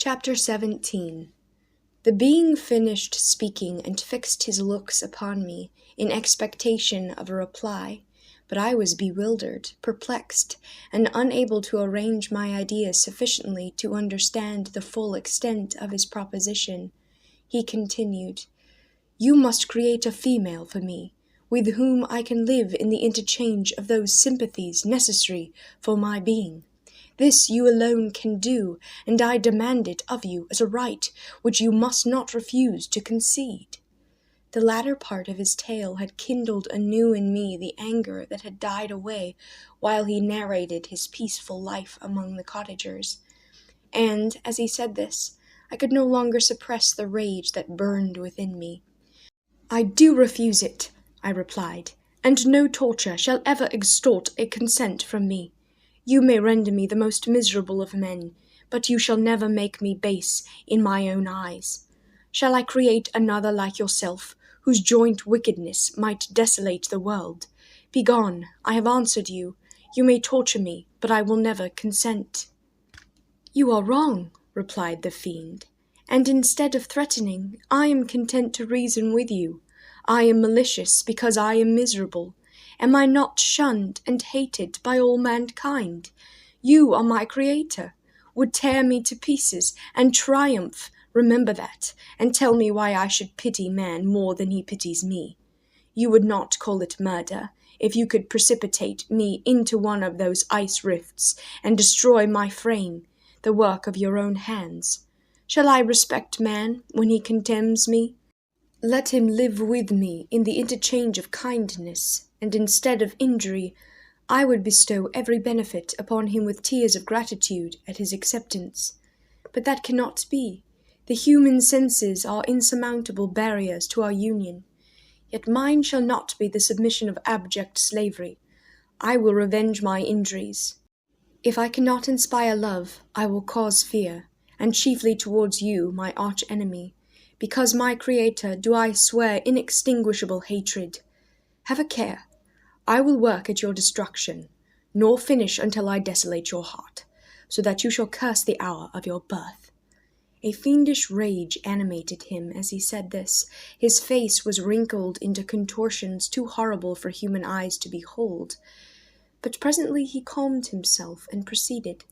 Chapter 17. The being finished speaking and fixed his looks upon me in expectation of a reply, but I was bewildered, perplexed, and unable to arrange my ideas sufficiently to understand the full extent of his proposition. He continued, "You must create a female for me, with whom I can live in the interchange of those sympathies necessary for my being. This you alone can do, and I demand it of you as a right which you must not refuse to concede." The latter part of his tale had kindled anew in me the anger that had died away while he narrated his peaceful life among the cottagers. And, as he said this, I could no longer suppress the rage that burned within me. "I do refuse it," I replied, "and no torture shall ever extort a consent from me. You may render me the most miserable of men, but you shall never make me base in my own eyes. Shall I create another like yourself, whose joint wickedness might desolate the world? Begone, I have answered you. You may torture me, but I will never consent." "You are wrong," replied the fiend, "and instead of threatening, I am content to reason with you. I am malicious because I am miserable. Am I not shunned and hated by all mankind? You are my creator, would tear me to pieces and triumph, remember that, and tell me why I should pity man more than he pities me. You would not call it murder if you could precipitate me into one of those ice rifts and destroy my frame, the work of your own hands. Shall I respect man when he condemns me? Let him live with me in the interchange of kindness, and instead of injury, I would bestow every benefit upon him with tears of gratitude at his acceptance. But that cannot be. The human senses are insurmountable barriers to our union. Yet mine shall not be the submission of abject slavery. I will revenge my injuries. If I cannot inspire love, I will cause fear, and chiefly towards you, my arch-enemy. Because my Creator do I swear inextinguishable hatred. Have a care. I will work at your destruction, nor finish until I desolate your heart, so that you shall curse the hour of your birth." A fiendish rage animated him as he said this. His face was wrinkled into contortions too horrible for human eyes to behold. But presently he calmed himself and proceeded.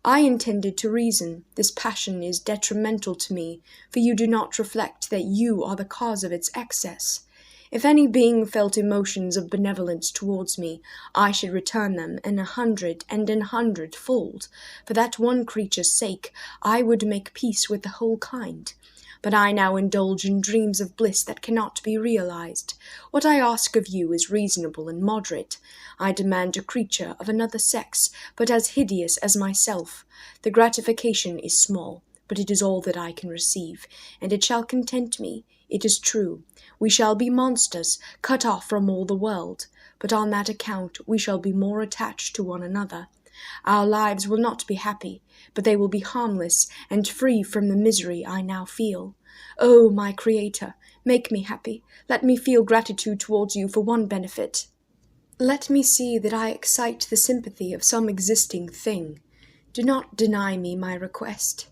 "I intended to reason. This passion is detrimental to me, for you do not reflect that you are the cause of its excess. If any being felt emotions of benevolence towards me, I should return them in 100 and 100-fold. For that one creature's sake, I would make peace with the whole kind. But I now indulge in dreams of bliss that cannot be realized. What I ask of you is reasonable and moderate. I demand a creature of another sex, but as hideous as myself. The gratification is small, but it is all that I can receive, and it shall content me. It is true. We shall be monsters, cut off from all the world, but on that account we shall be more attached to one another. Our lives will not be happy, but they will be harmless and free from the misery I now feel. Oh, my Creator, make me happy. Let me feel gratitude towards you for one benefit. Let me see that I excite the sympathy of some existing thing. Do not deny me my request."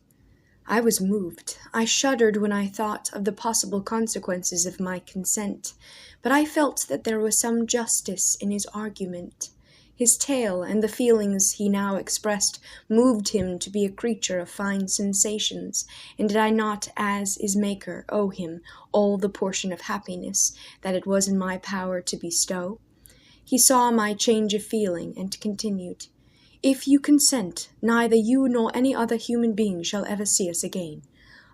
I was moved. I shuddered when I thought of the possible consequences of my consent, but I felt that there was some justice in his argument. His tale and the feelings he now expressed moved him to be a creature of fine sensations, and did I not, as his Maker, owe him all the portion of happiness that it was in my power to bestow? He saw my change of feeling, and continued, "If you consent, neither you nor any other human being shall ever see us again.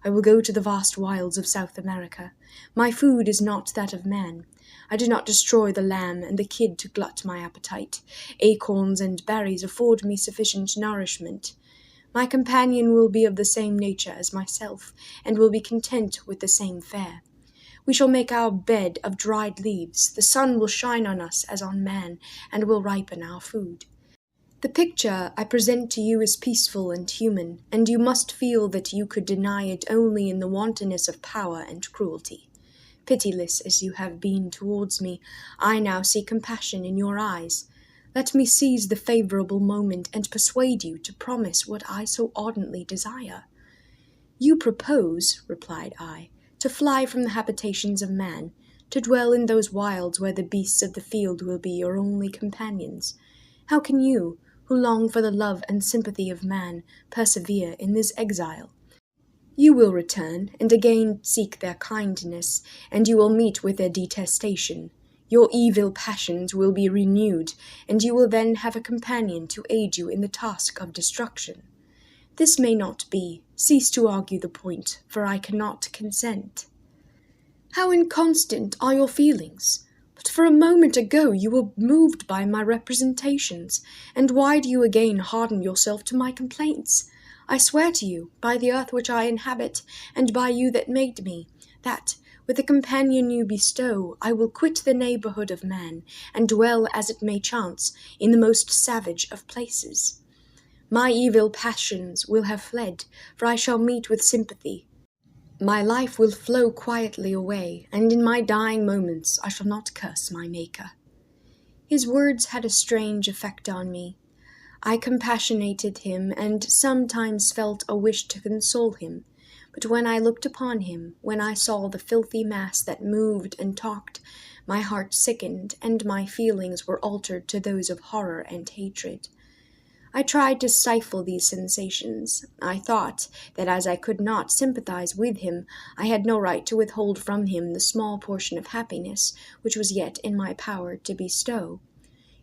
I will go to the vast wilds of South America. My food is not that of man. I do not destroy the lamb and the kid to glut my appetite. Acorns and berries afford me sufficient nourishment. My companion will be of the same nature as myself, and will be content with the same fare. We shall make our bed of dried leaves. The sun will shine on us as on man, and will ripen our food. The picture I present to you is peaceful and human, and you must feel that you could deny it only in the wantonness of power and cruelty. Pitiless as you have been towards me, I now see compassion in your eyes. Let me seize the favorable moment and persuade you to promise what I so ardently desire. "You propose," replied I, "to fly from the habitations of man, to dwell in those wilds where the beasts of the field will be your only companions. How can you, who long for the love and sympathy of man, persevere in this exile? You will return, and again seek their kindness, and you will meet with their detestation. Your evil passions will be renewed, and you will then have a companion to aid you in the task of destruction. This may not be. Cease to argue the point, for I cannot consent." "How inconstant are your feelings! But for a moment ago you were moved by my representations, and why do you again harden yourself to my complaints? I swear to you, by the earth which I inhabit, and by you that made me, that, with the companion you bestow, I will quit the neighborhood of man, and dwell, as it may chance, in the most savage of places. My evil passions will have fled, for I shall meet with sympathy. My life will flow quietly away, and in my dying moments I shall not curse my Maker." His words had a strange effect on me. I compassionated him, and sometimes felt a wish to console him. But when I looked upon him, when I saw the filthy mass that moved and talked, my heart sickened, and my feelings were altered to those of horror and hatred. I tried to stifle these sensations. I thought that as I could not sympathize with him, I had no right to withhold from him the small portion of happiness which was yet in my power to bestow.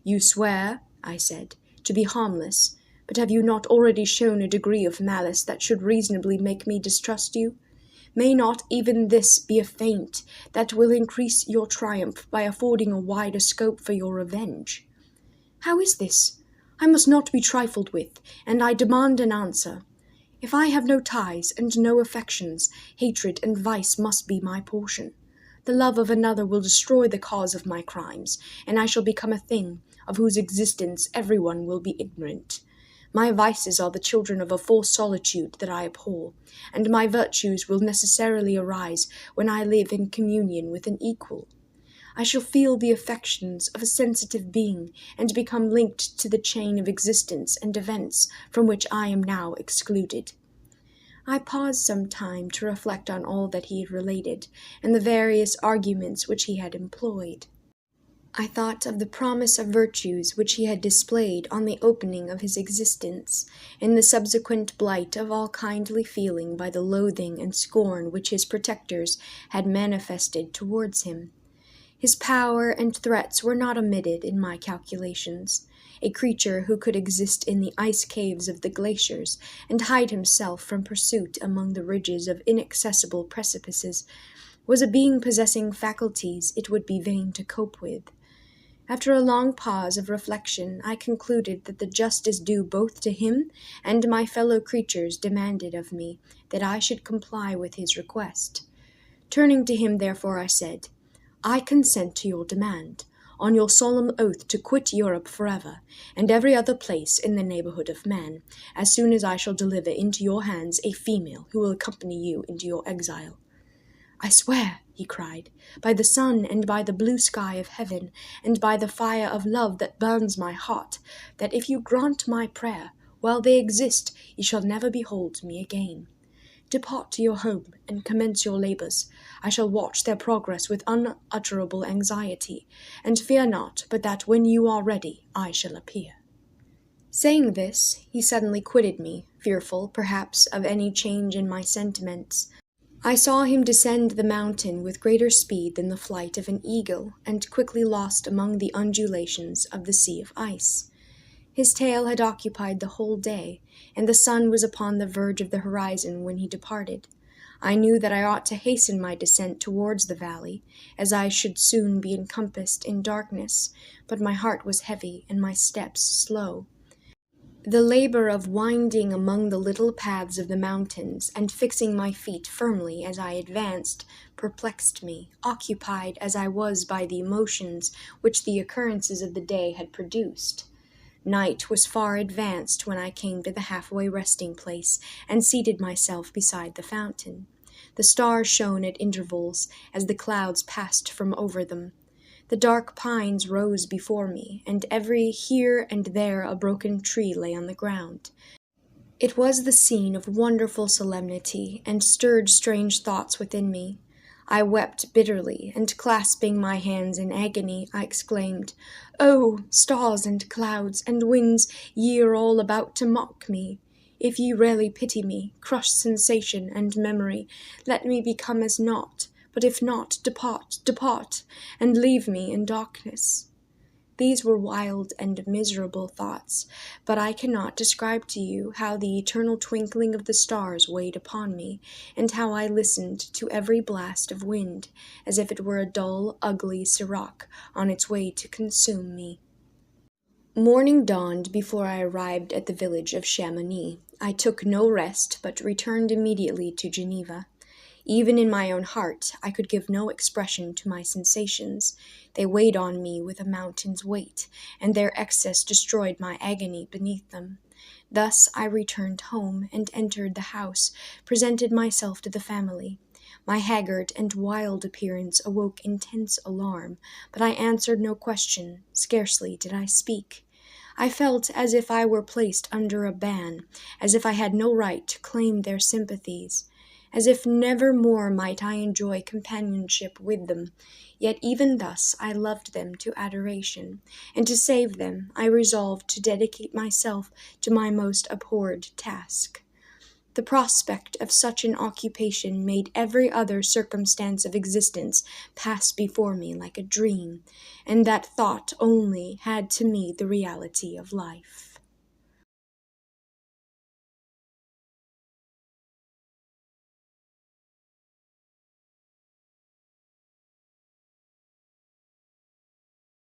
"You swear," I said, "to be harmless, but have you not already shown a degree of malice that should reasonably make me distrust you? May not even this be a feint that will increase your triumph by affording a wider scope for your revenge?" "How is this? I must not be trifled with, and I demand an answer. If I have no ties and no affections, hatred and vice must be my portion. The love of another will destroy the cause of my crimes, and I shall become a thing of whose existence everyone will be ignorant. My vices are the children of a false solitude that I abhor, and my virtues will necessarily arise when I live in communion with an equal. I shall feel the affections of a sensitive being, and become linked to the chain of existence and events from which I am now excluded." I paused some time to reflect on all that he had related, and the various arguments which he had employed. I thought of the promise of virtues which he had displayed on the opening of his existence, and the subsequent blight of all kindly feeling by the loathing and scorn which his protectors had manifested towards him. His power and threats were not omitted in my calculations. A creature who could exist in the ice caves of the glaciers, and hide himself from pursuit among the ridges of inaccessible precipices, was a being possessing faculties it would be vain to cope with. After a long pause of reflection, I concluded that the justice due both to him and my fellow creatures demanded of me that I should comply with his request. Turning to him, therefore, I said, "I consent to your demand, on your solemn oath to quit Europe forever, and every other place in the neighborhood of man, as soon as I shall deliver into your hands a female who will accompany you into your exile." "I swear," he cried, "by the sun and by the blue sky of heaven, and by the fire of love that burns my heart, that if you grant my prayer, while they exist, ye shall never behold me again. Depart to your home and commence your labors. I shall watch their progress with unutterable anxiety, and fear not but that when you are ready I shall appear." Saying this, he suddenly quitted me, fearful, perhaps, of any change in my sentiments. I saw him descend the mountain with greater speed than the flight of an eagle, and quickly lost among the undulations of the sea of ice. His tale had occupied the whole day, and the sun was upon the verge of the horizon when he departed. I knew that I ought to hasten my descent towards the valley, as I should soon be encompassed in darkness, but my heart was heavy and my steps slow. The labor of winding among the little paths of the mountains and fixing my feet firmly as I advanced perplexed me, occupied as I was by the emotions which the occurrences of the day had produced. Night was far advanced when I came to the halfway resting place and seated myself beside the fountain. The stars shone at intervals as the clouds passed from over them. The dark pines rose before me, and here and there a broken tree lay on the ground. It was the scene of wonderful solemnity, and stirred strange thoughts within me. I wept bitterly, and clasping my hands in agony, I exclaimed, "Oh, stars and clouds and winds, ye are all about to mock me. If ye really pity me, crush sensation and memory, let me become as naught, but if not, depart, depart, and leave me in darkness." These were wild and miserable thoughts, but I cannot describe to you how the eternal twinkling of the stars weighed upon me, and how I listened to every blast of wind, as if it were a dull, ugly siroc on its way to consume me. Morning dawned before I arrived at the village of Chamonix. I took no rest, but returned immediately to Geneva. Even in my own heart, I could give no expression to my sensations. They weighed on me with a mountain's weight, and their excess destroyed my agony beneath them. Thus I returned home, and entered the house, presented myself to the family. My haggard and wild appearance awoke intense alarm, but I answered no question, scarcely did I speak. I felt as if I were placed under a ban, as if I had no right to claim their sympathies, as if never more might I enjoy companionship with them. Yet even thus I loved them to adoration, and to save them I resolved to dedicate myself to my most abhorred task. The prospect of such an occupation made every other circumstance of existence pass before me like a dream, and that thought only had to me the reality of life.